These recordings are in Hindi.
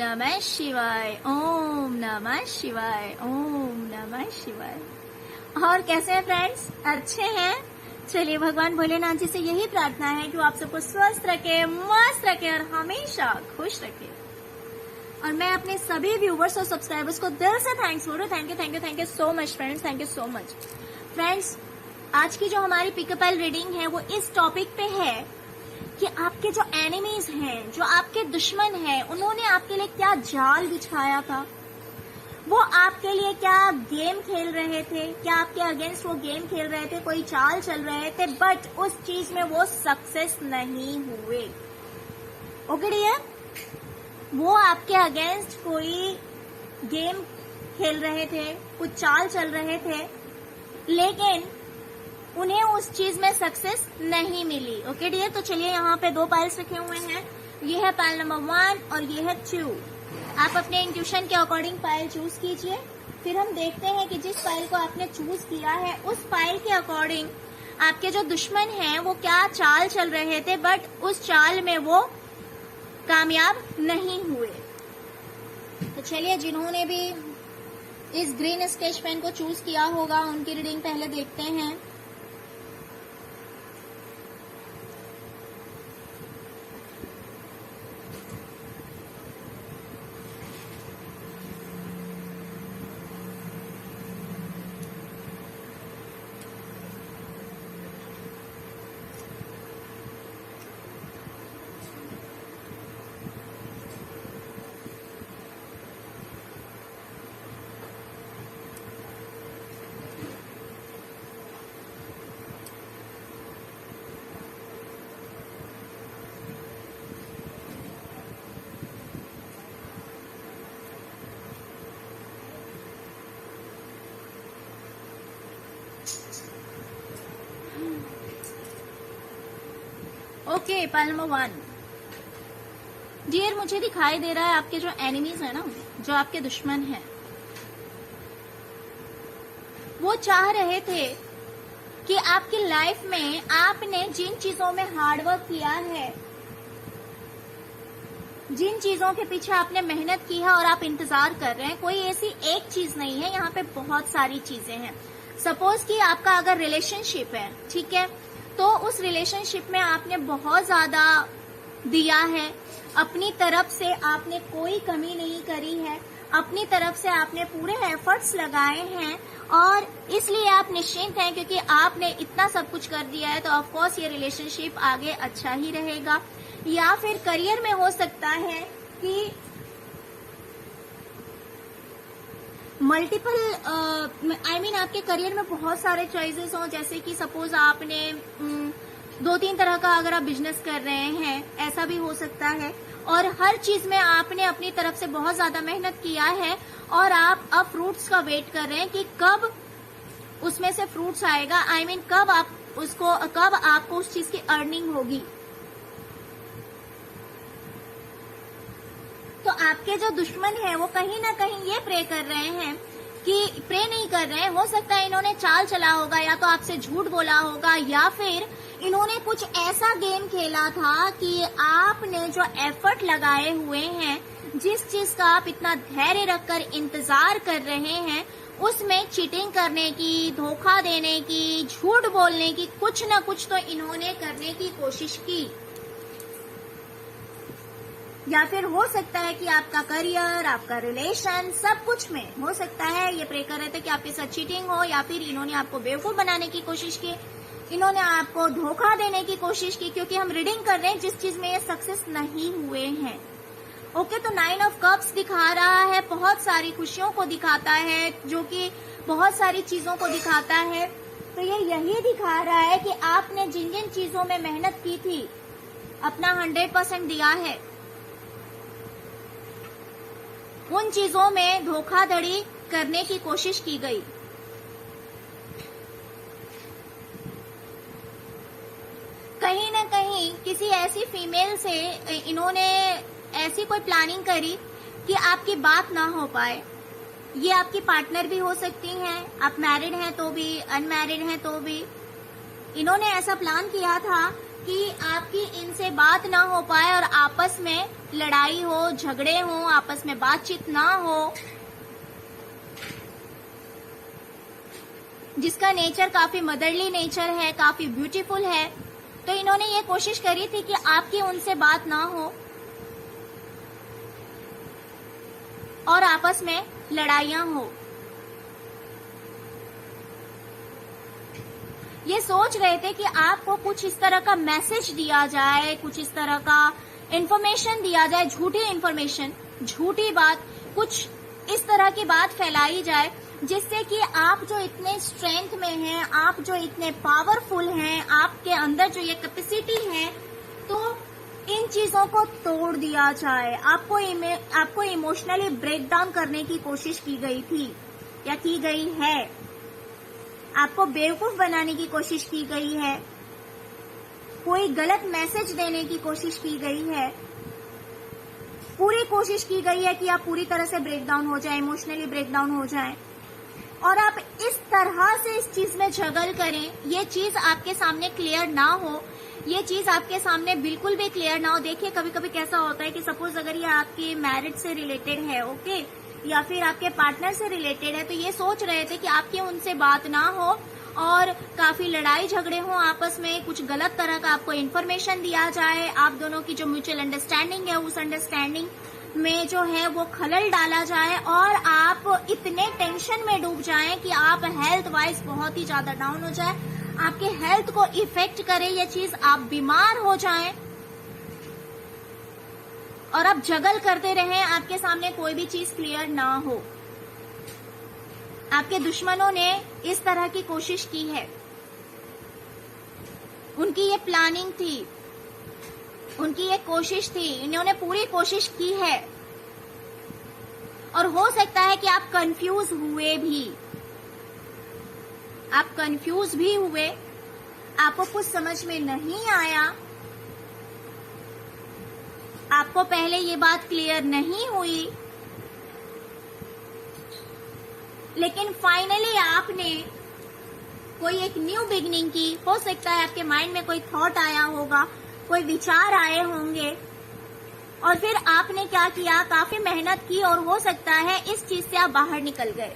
नमः शिवाय, ओम नमः शिवाय, ओम नमः शिवाय। और कैसे हैं फ्रेंड्स? अच्छे हैं? चलिए भगवान भोलेनाथ जी से यही प्रार्थना है कि वो आप सबको स्वस्थ रखे, मस्त रखे और हमेशा खुश रखे। और मैं अपने सभी व्यूवर्स और सब्सक्राइबर्स को दिल से थैंक्स बोलूं। Thank you so much friends, thank you so much friends. आज की जो हमारी पिकअप रीडिंग है वो इस टॉपिक पे है कि आपके जो एनिमीज हैं, जो आपके दुश्मन हैं, उन्होंने आपके लिए क्या जाल बिछाया था। वो आपके लिए क्या गेम खेल रहे थे, क्या आपके अगेंस्ट वो गेम खेल रहे थे, कोई चाल चल रहे थे, बट उस चीज में वो सक्सेस नहीं हुए। ओके डियर, वो आपके अगेंस्ट कोई गेम खेल रहे थे, कुछ चाल चल रहे थे, लेकिन उन्हें उस चीज में सक्सेस नहीं मिली। ओके डियर, तो चलिए यहाँ पे दो पाइल्स रखे हुए हैं। ये है पाइल नंबर 1 और ये है 2। आप अपने इंट्यूशन के अकॉर्डिंग पाइल चूज कीजिए। फिर हम देखते हैं कि जिस पाइल को आपने चूज किया है उस पाइल के अकॉर्डिंग आपके जो दुश्मन हैं वो क्या चाल चल रहे थे, बट उस चाल में वो कामयाब नहीं हुए। तो चलिए, जिन्होंने भी इस ग्रीन स्केच पेन को चूज किया होगा उनकी रीडिंग पहले देखते हैं। Okay, pile number 1। डियर, मुझे दिखाई दे रहा है आपके जो एनिमीज है ना, जो आपके दुश्मन हैं, वो चाह रहे थे कि आपकी लाइफ में आपने जिन चीजों में हार्डवर्क किया है, जिन चीजों के पीछे आपने मेहनत की है और आप इंतजार कर रहे हैं, कोई ऐसी एक चीज नहीं है, यहाँ पे बहुत सारी चीजें हैं। सपोज कि आपका अगर रिलेशनशिप है, ठीक है, तो उस रिलेशनशिप में आपने बहुत ज्यादा दिया है, अपनी तरफ से आपने कोई कमी नहीं करी है, अपनी तरफ से आपने पूरे एफर्ट्स लगाए हैं और इसलिए आप निश्चिंत हैं क्योंकि आपने इतना सब कुछ कर दिया है। तो ऑफ कोर्स ये रिलेशनशिप आगे अच्छा ही रहेगा। या फिर करियर में हो सकता है कि मल्टीपल आपके करियर में बहुत सारे चॉइसेस हो, जैसे कि सपोज आपने 2-3 तरह का अगर आप बिजनेस कर रहे हैं, ऐसा भी हो सकता है। और हर चीज में आपने अपनी तरफ से बहुत ज्यादा मेहनत किया है और आप अब फ्रूट्स का वेट कर रहे हैं कि कब उसमें से फ्रूट्स आएगा। कब आपको उस चीज की अर्निंग होगी। तो आपके जो दुश्मन है वो कहीं ना कहीं ये प्रे कर रहे हैं कि प्रे नहीं कर रहे हैं, हो सकता है इन्होंने चाल चला होगा, या तो आपसे झूठ बोला होगा, या फिर इन्होंने कुछ ऐसा गेम खेला था कि आपने जो एफर्ट लगाए हुए हैं, जिस चीज का आप इतना धैर्य रखकर इंतजार कर रहे हैं, उसमें चीटिंग करने की, धोखा देने की, झूठ बोलने की, कुछ न कुछ तो इन्होंने करने की कोशिश की। या फिर हो सकता है कि आपका करियर, आपका रिलेशन, सब कुछ में हो सकता है ये प्रे कर रहे थे कि आपके साथ चीटिंग हो, या फिर इन्होंने आपको बेवकूफ बनाने की कोशिश की, इन्होंने आपको धोखा देने की कोशिश की, क्योंकि हम रीडिंग कर रहे हैं जिस चीज में ये सक्सेस नहीं हुए हैं। ओके, तो 9 ऑफ कप्स दिखा रहा है, बहुत सारी खुशियों को दिखाता है, जो कि बहुत सारी चीजों को दिखाता है। तो ये यही दिखा रहा है कि आपने जिन जिन चीजों में मेहनत की थी, अपना 100% दिया है, उन चीजों में धोखाधड़ी करने की कोशिश की गई। कहीं न कहीं किसी ऐसी फीमेल से इन्होंने ऐसी कोई प्लानिंग करी कि आपकी बात ना हो पाए। ये आपकी पार्टनर भी हो सकती हैं, आप मैरिड हैं तो भी, अनमैरिड हैं तो भी। इन्होंने ऐसा प्लान किया था कि आपकी इनसे बात ना हो पाए और आपस में लड़ाई हो, झगड़े हो, आपस में बातचीत ना हो, जिसका नेचर काफी मदरली नेचर है, काफी ब्यूटीफुल है। तो इन्होंने ये कोशिश करी थी कि आपकी उनसे बात ना हो और आपस में लड़ाइयां हो। ये सोच रहे थे कि आपको कुछ इस तरह का मैसेज दिया जाए, कुछ इस तरह का इंफॉर्मेशन दिया जाए, झूठी इंफॉर्मेशन, झूठी बात, कुछ इस तरह की बात फैलाई जाए जिससे कि आप जो इतने स्ट्रेंथ में हैं, आप जो इतने पावरफुल हैं, आपके अंदर जो ये कैपेसिटी है, तो इन चीजों को तोड़ दिया जाए। आपको इमोशनली ब्रेक डाउन करने की कोशिश की गई थी या की गई है। आपको बेवकूफ बनाने की कोशिश की गई है, कोई गलत मैसेज देने की कोशिश की गई है, पूरी कोशिश की गई है कि आप पूरी तरह से ब्रेक डाउन हो जाए, इमोशनली ब्रेक डाउन हो जाए और आप इस तरह से इस चीज में जगल करें, ये चीज आपके सामने क्लियर ना हो, ये चीज आपके सामने बिल्कुल भी क्लियर ना हो। देखिए कभी कभी कैसा होता है कि सपोज अगर ये आपकी मैरिज से रिलेटेड है, ओके, या फिर आपके पार्टनर से रिलेटेड है, तो ये सोच रहे थे कि आपकी उनसे बात ना हो और काफी लड़ाई झगड़े हो आपस में, कुछ गलत तरह का आपको इन्फॉर्मेशन दिया जाए, आप दोनों की जो म्यूचुअल अंडरस्टैंडिंग है उस अंडरस्टैंडिंग में जो है वो खलल डाला जाए और आप इतने टेंशन में डूब जाएं कि आप हेल्थ वाइज बहुत ही ज्यादा डाउन हो जाए, आपके हेल्थ को इफेक्ट करे ये चीज, आप बीमार हो जाएं और आप जगल करते रहें, आपके सामने कोई भी चीज क्लियर ना हो। आपके दुश्मनों ने इस तरह की कोशिश की है, उनकी ये प्लानिंग थी, उनकी ये कोशिश थी, इन्होंने पूरी कोशिश की है और हो सकता है कि आप कंफ्यूज हुए भी, आप कंफ्यूज भी हुए, आपको कुछ समझ में नहीं आया, आपको पहले ये बात क्लियर नहीं हुई, लेकिन फाइनली आपने कोई एक न्यू बिगिनिंग की। हो सकता है आपके माइंड में कोई थॉट आया होगा, कोई विचार आए होंगे और फिर आपने क्या किया, काफी मेहनत की और हो सकता है इस चीज से आप बाहर निकल गए।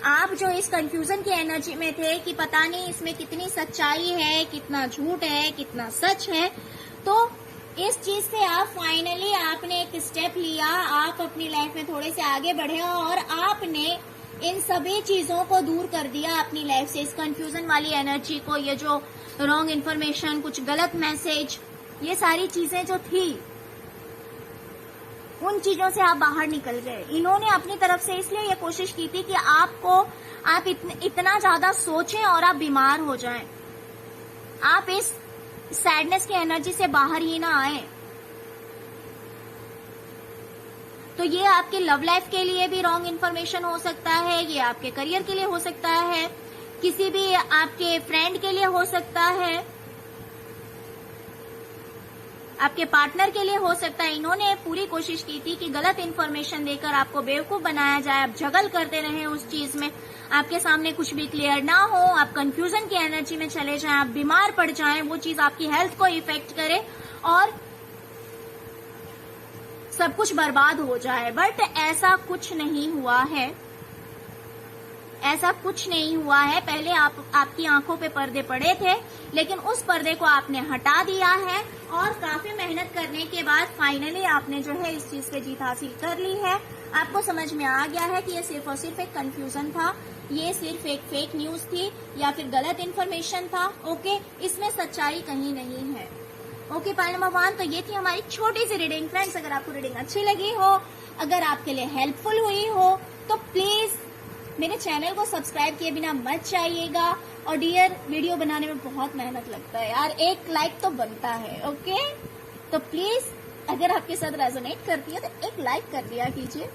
आप जो इस कंफ्यूजन की एनर्जी में थे कि पता नहीं इसमें कितनी सच्चाई है, कितना झूठ है, कितना सच है, तो इस चीज से आप फाइनली आपने एक स्टेप लिया, आप अपनी लाइफ में थोड़े से आगे बढ़े और आपने इन सभी चीजों को दूर कर दिया अपनी लाइफ से, इस कंफ्यूजन वाली एनर्जी को, ये जो रॉन्ग इन्फॉर्मेशन, कुछ गलत मैसेज, ये सारी चीजें जो थी उन चीजों से आप बाहर निकल गए। इन्होंने अपनी तरफ से इसलिए ये कोशिश की थी कि आप इतना ज्यादा सोचें और आप बीमार हो जाएं, आप इस सैडनेस की एनर्जी से बाहर ही ना आए। तो ये आपके लव लाइफ के लिए भी रॉन्ग इन्फॉर्मेशन हो सकता है, ये आपके करियर के लिए हो सकता है, किसी भी आपके फ्रेंड के लिए हो सकता है, आपके पार्टनर के लिए हो सकता है। इन्होंने पूरी कोशिश की थी कि गलत इन्फॉर्मेशन देकर आपको बेवकूफ बनाया जाए, आप जगल करते रहें उस चीज में, आपके सामने कुछ भी क्लियर ना हो, आप कंफ्यूजन की एनर्जी में चले जाएं, आप बीमार पड़ जाएं, वो चीज आपकी हेल्थ को इफेक्ट करे और सब कुछ बर्बाद हो जाए। बट ऐसा कुछ नहीं हुआ है, ऐसा कुछ नहीं हुआ है। पहले आपकी आंखों पे पर्दे पड़े थे, लेकिन उस पर्दे को आपने हटा दिया है और काफी मेहनत करने के बाद फाइनली आपने जो है इस चीज पे जीत हासिल कर ली है। आपको समझ में आ गया है कि ये सिर्फ और सिर्फ एक कंफ्यूजन था, ये सिर्फ एक फेक न्यूज थी या फिर गलत इन्फॉर्मेशन था। ओके, इसमें सच्चाई कहीं नहीं है। ओके पाइल नंबर 1, तो ये थी हमारी छोटी सी रीडिंग। फ्रेंड्स, अगर आपको रीडिंग अच्छी लगी हो, अगर आपके लिए हेल्पफुल हुई हो, तो प्लीज मेरे चैनल को सब्सक्राइब किए बिना मत जाइएगा। और डियर, वीडियो बनाने में बहुत मेहनत लगता है यार, एक लाइक तो बनता है। ओके, तो प्लीज अगर आपके साथ रेजोनेट करती है तो एक लाइक कर दिया कीजिए।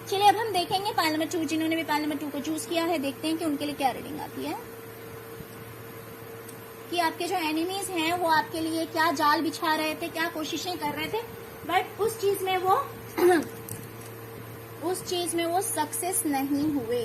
चलिए अब हम देखेंगे पाइल नंबर 2, जिन्होंने भी पाइल नंबर 2 को चूज किया है, देखते हैं कि उनके लिए क्या रीडिंग आती है, कि आपके जो एनिमीज हैं वो आपके लिए क्या जाल बिछा रहे थे, क्या कोशिशें कर रहे थे, बट उस चीज में वो सक्सेस नहीं हुए।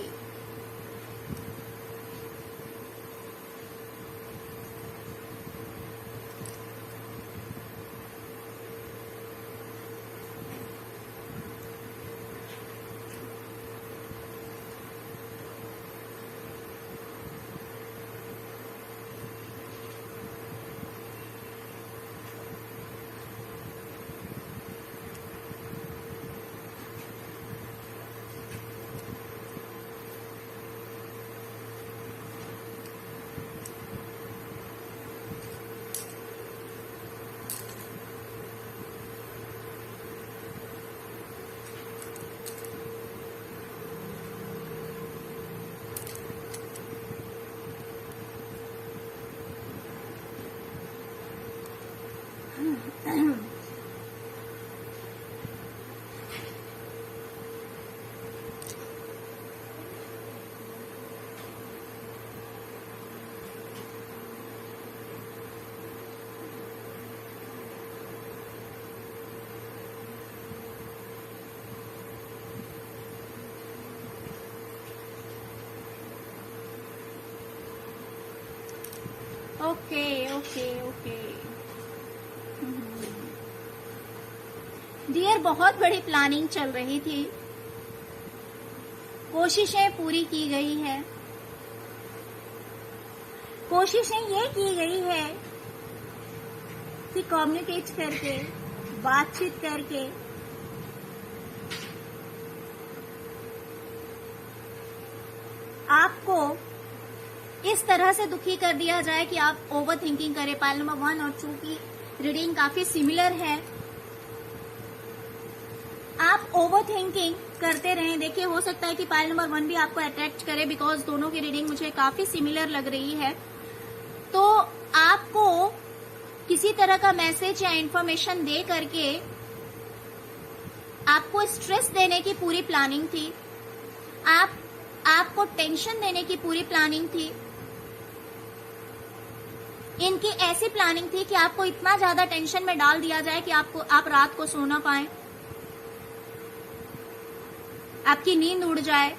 Okay okay okay. डियर, बहुत बड़ी प्लानिंग चल रही थी, कोशिशें पूरी की गई है। कोशिशें ये की गई है कि कम्युनिकेट करके, बातचीत करके आपको इस तरह से दुखी कर दिया जाए कि आप ओवर थिंकिंग करें। पाइल नंबर 1 और 2 की रीडिंग काफी सिमिलर है। आप ओवर थिंकिंग करते रहें। देखिए, हो सकता है कि पाइल नंबर 1 भी आपको अट्रैक्ट करे, बिकॉज दोनों की रीडिंग मुझे काफी सिमिलर लग रही है। तो आपको किसी तरह का मैसेज या इंफॉर्मेशन दे करके आपको स्ट्रेस देने की पूरी प्लानिंग थी। आपको टेंशन देने की पूरी प्लानिंग थी। इनकी ऐसी प्लानिंग थी कि आपको इतना ज्यादा टेंशन में डाल दिया जाए कि आप रात को सो ना पाए, आपकी नींद उड़ जाए,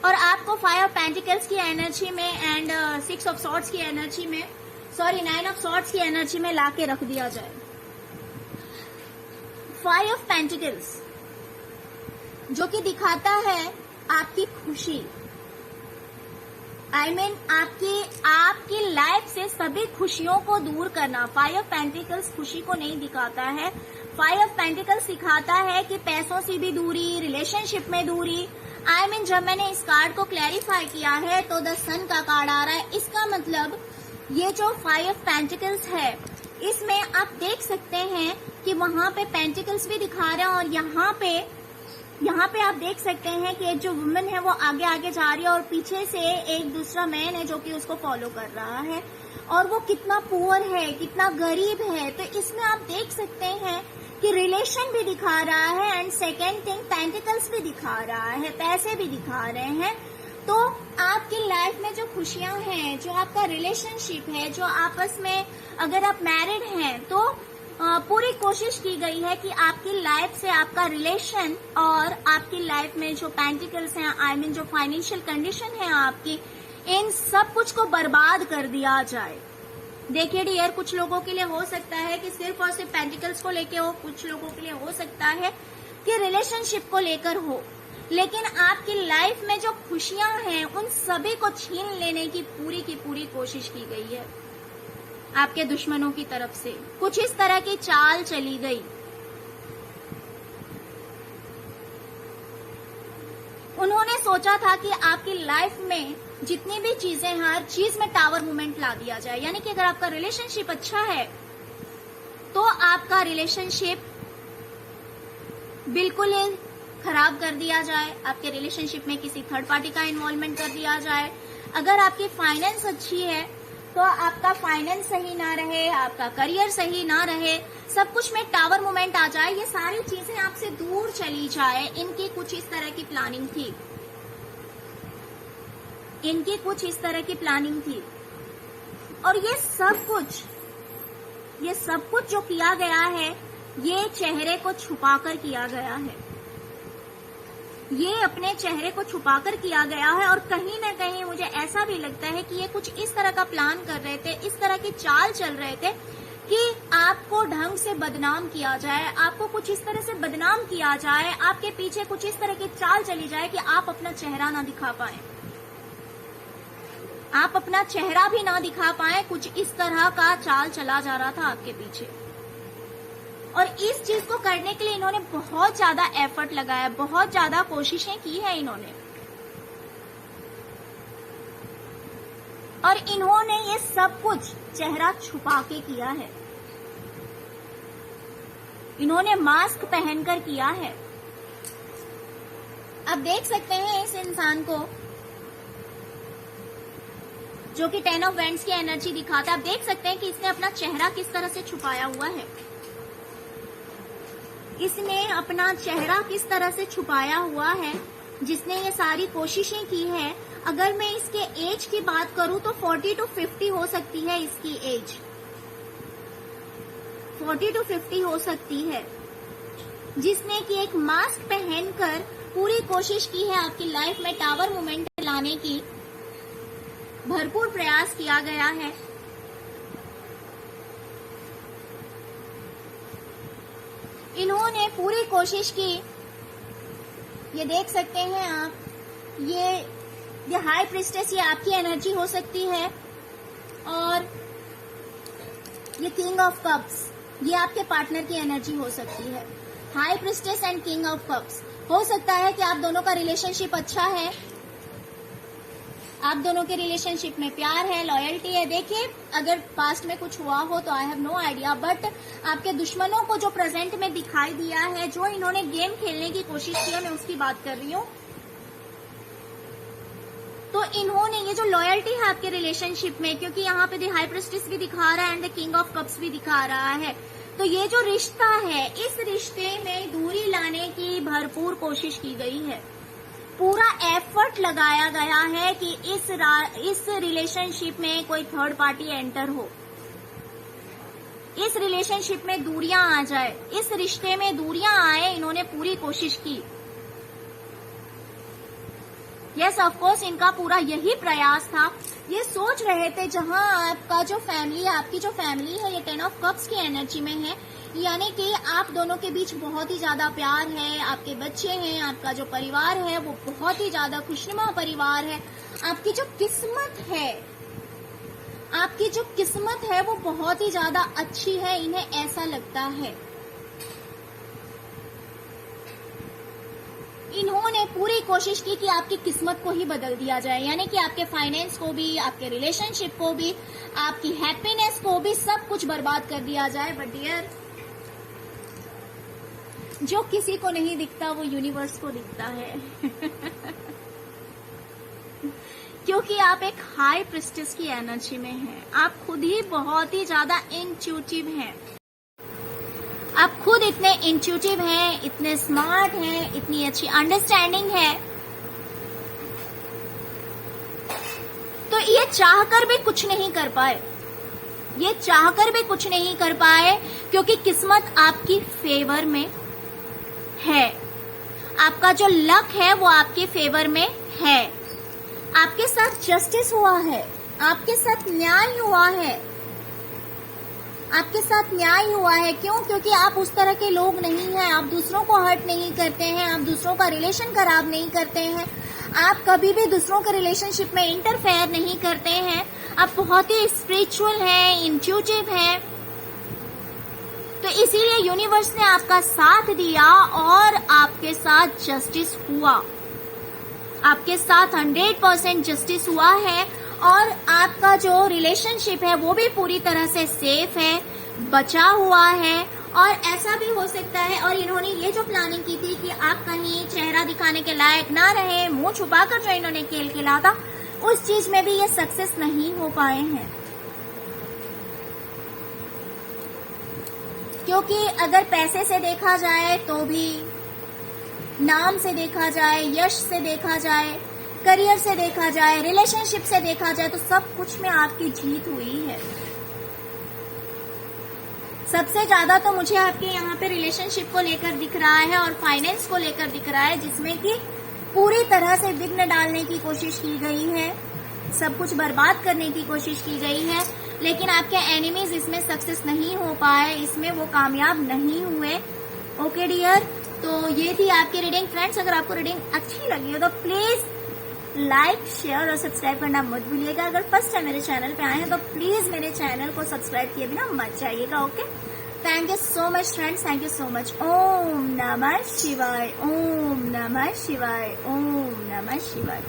और आपको 5 ऑफ पेंटिकल्स की एनर्जी में एंड 6 ऑफ सॉर्ड्स की एनर्जी में, 9 ऑफ सॉर्ड्स की एनर्जी में लाके रख दिया जाए। 5 ऑफ पेंटिकल्स जो कि दिखाता है आपकी खुशी, आपकी लाइफ से सभी खुशियों को दूर करना। 5 ऑफ पेंटिकल्स खुशी को नहीं दिखाता है। 5 ऑफ पेंटिकल्स सिखाता है कि पैसों से भी दूरी, रिलेशनशिप में दूरी। जब मैंने इस कार्ड को क्लैरिफाई किया है तो द सन का कार्ड आ रहा है। इसका मतलब ये जो 5 ऑफ पेंटिकल्स है, इसमें आप देख सकते हैं कि वहां पे पेंटिकल्स भी दिखा रहे हैं, और यहाँ पे आप देख सकते हैं कि एक जो वुमन है वो आगे आगे जा रही है और पीछे से एक दूसरा मैन है जो कि उसको फॉलो कर रहा है, और वो कितना पुअर है, कितना गरीब है। तो इसमें आप देख सकते हैं कि रिलेशन भी दिखा रहा है, एंड सेकेंड थिंग पेंटिकल्स भी दिखा रहा है, पैसे भी दिखा रहे हैं। तो आपकी लाइफ में जो खुशियां हैं, जो आपका रिलेशनशिप है, जो आपस में अगर आप मैरिड हैं तो पूरी कोशिश की गई है कि आपकी लाइफ से आपका रिलेशन और आपकी लाइफ में जो पेंटिकल्स हैं, जो फाइनेंशियल कंडीशन है आपकी, इन सब कुछ को बर्बाद कर दिया जाए। देखिए डियर, कुछ लोगों के लिए हो सकता है कि सिर्फ और सिर्फ पेंटिकल्स को लेके हो, कुछ लोगों के लिए हो सकता है कि रिलेशनशिप को लेकर हो, लेकिन आपकी लाइफ में जो खुशियां हैं उन सभी को छीन लेने की पूरी कोशिश की गई है आपके दुश्मनों की तरफ से। कुछ इस तरह की चाल चली गई। उन्होंने सोचा था कि आपकी लाइफ में जितनी भी चीजें हैं, हर चीज में टावर मूवमेंट ला दिया जाए। यानी कि अगर आपका रिलेशनशिप अच्छा है तो आपका रिलेशनशिप बिल्कुल ही खराब कर दिया जाए, आपके रिलेशनशिप में किसी थर्ड पार्टी का इन्वॉल्वमेंट कर दिया जाए। अगर आपकी फाइनेंस अच्छी है तो आपका फाइनेंस सही ना रहे, आपका करियर सही ना रहे, सब कुछ में टावर मूवमेंट आ जाए, ये सारी चीजें आपसे दूर चली जाए। इनकी कुछ इस तरह की प्लानिंग थी, इनकी कुछ इस तरह की प्लानिंग थी। और ये सब कुछ जो किया गया है, ये चेहरे को छुपाकर किया गया है। ये अपने चेहरे को छुपाकर किया गया है, और कहीं ना कहीं मुझे ऐसा भी लगता है कि ये कुछ इस तरह का प्लान कर रहे थे, इस तरह की चाल चल रहे थे कि आपको ढंग से बदनाम किया जाए, आपको कुछ इस तरह से बदनाम किया जाए, आपके पीछे कुछ इस तरह की चाल चली जाए कि आप अपना चेहरा ना दिखा पाए, आप अपना चेहरा भी ना दिखा पाए। कुछ इस तरह का चाल चला जा रहा था आपके पीछे, और इस चीज को करने के लिए इन्होंने बहुत ज्यादा एफर्ट लगाया, बहुत ज्यादा कोशिशें की है इन्होंने, और इन्होंने ये सब कुछ चेहरा छुपा के किया है। इन्होंने मास्क पहनकर किया है। अब देख सकते हैं इस इंसान को जो कि 10 ऑफ वैंड्स की एनर्जी दिखाता है। आप देख सकते हैं कि इसने अपना चेहरा किस तरह से छुपाया हुआ है, इसने अपना चेहरा किस तरह से छुपाया हुआ है, जिसने ये सारी कोशिशें की है। अगर मैं इसके एज की बात करूं तो 40 to 50 हो सकती है इसकी एज, 40 to 50 हो सकती है, जिसने कि एक मास्क पहनकर पूरी कोशिश की है आपकी लाइफ में टावर मूवमेंट लाने की। भरपूर प्रयास किया गया है। इन्होंने पूरी कोशिश की। ये देख सकते हैं आप, ये हाई प्रिस्टेस, ये आपकी एनर्जी हो सकती है। और ये किंग ऑफ कप्स, ये आपके पार्टनर की एनर्जी हो सकती है। High priestess and king of cups, हो सकता है कि आप दोनों का रिलेशनशिप अच्छा है, आप दोनों के रिलेशनशिप में प्यार है, लॉयल्टी है। देखिए, अगर पास्ट में कुछ हुआ हो तो I have no idea, but आपके दुश्मनों को जो प्रेजेंट में दिखाई दिया है, जो इन्होंने गेम खेलने की कोशिश की है, मैं उसकी बात कर रही हूँ। तो इन्होंने ये जो लॉयल्टी है आपके रिलेशनशिप में, क्योंकि यहाँ पे द हाई प्रिस्टेस भी दिखा रहा है and the king of cups भी दिखा रहा है, तो ये जो रिश्ता है, इस रिश्ते में दूरी लाने की भरपूर कोशिश की गई है। पूरा एफर्ट लगाया गया है कि इस रिलेशनशिप में कोई थर्ड पार्टी एंटर हो, इस रिलेशनशिप में दूरियां आ जाए, इस रिश्ते में दूरियां आए, इन्होंने पूरी कोशिश की। यस, ऑफ कोर्स इनका पूरा यही प्रयास था। ये सोच रहे थे, जहां आपका जो फैमिली है, आपकी जो फैमिली है, ये 10 ऑफ कप्स की एनर्जी में है, यानी कि आप दोनों के बीच बहुत ही ज्यादा प्यार है, आपके बच्चे हैं, आपका जो परिवार है वो बहुत ही ज्यादा खुशनुमा परिवार है। आपकी जो किस्मत है, आपकी जो किस्मत है वो बहुत ही ज्यादा अच्छी है, इन्हें ऐसा लगता है। इन्होंने पूरी कोशिश की कि आपकी किस्मत को ही बदल दिया जाए, यानी कि आपके फाइनेंस को भी, आपके रिलेशनशिप को भी, आपकी हैप्पीनेस को भी, सब कुछ बर्बाद कर दिया जाए। बट डियर, जो किसी को नहीं दिखता वो यूनिवर्स को दिखता है क्योंकि आप एक हाई प्रिस्टेस की एनर्जी में हैं। आप खुद ही बहुत ही ज्यादा इंट्यूटिव हैं, आप खुद इतने इंट्यूटिव हैं, इतने स्मार्ट हैं, इतनी अच्छी अंडरस्टैंडिंग है। तो ये चाहकर भी कुछ नहीं कर पाए, ये चाहकर भी कुछ नहीं कर पाए, क्योंकि किस्मत आपकी फेवर में है, आपका जो लक है वो आपके फेवर में है। आपके साथ जस्टिस हुआ है, आपके साथ न्याय हुआ है, आपके साथ न्याय हुआ है। क्यों? क्योंकि आप उस तरह के लोग नहीं हैं, आप दूसरों को हर्ट नहीं करते हैं, आप दूसरों का रिलेशन खराब नहीं करते हैं, आप कभी भी दूसरों के रिलेशनशिप में इंटरफेयर नहीं करते हैं, आप बहुत ही स्पिरिचुअल हैं, इंट्यूटिव हैं। तो इसीलिए यूनिवर्स ने आपका साथ दिया और आपके साथ जस्टिस हुआ, आपके साथ 100% जस्टिस हुआ है। और आपका जो रिलेशनशिप है वो भी पूरी तरह से सेफ है, बचा हुआ है। और ऐसा भी हो सकता है, और इन्होंने ये जो प्लानिंग की थी कि आप कहीं चेहरा दिखाने के लायक ना रहे, मुंह छुपाकर जो इन्होंने खेल खेला था, उस चीज में भी ये सक्सेस नहीं हो पाए हैं। क्योंकि अगर पैसे से देखा जाए तो भी, नाम से देखा जाए, यश से देखा जाए, करियर से देखा जाए, रिलेशनशिप से देखा जाए, तो सब कुछ में आपकी जीत हुई है। सबसे ज्यादा तो मुझे आपके यहाँ पे रिलेशनशिप को लेकर दिख रहा है और फाइनेंस को लेकर दिख रहा है, जिसमें कि पूरी तरह से विघ्न डालने की कोशिश की गई है, सब कुछ बर्बाद करने की कोशिश की गई है। लेकिन आपके एनिमीज इसमें सक्सेस नहीं हो पाए, इसमें वो कामयाब नहीं हुए। ओके डियर, तो ये थी आपकी रीडिंग। फ्रेंड्स, अगर आपको रीडिंग अच्छी लगी हो तो प्लीज लाइक, शेयर और सब्सक्राइब करना मत भूलिएगा। अगर फर्स्ट टाइम मेरे चैनल पे आए हैं तो प्लीज मेरे चैनल को सब्सक्राइब किए बिना मत जाइएगा। Okay, thank you so much friends, thank you so much. ओम नमः शिवाय, ओम नमः शिवाय, ओम नमः शिवाय।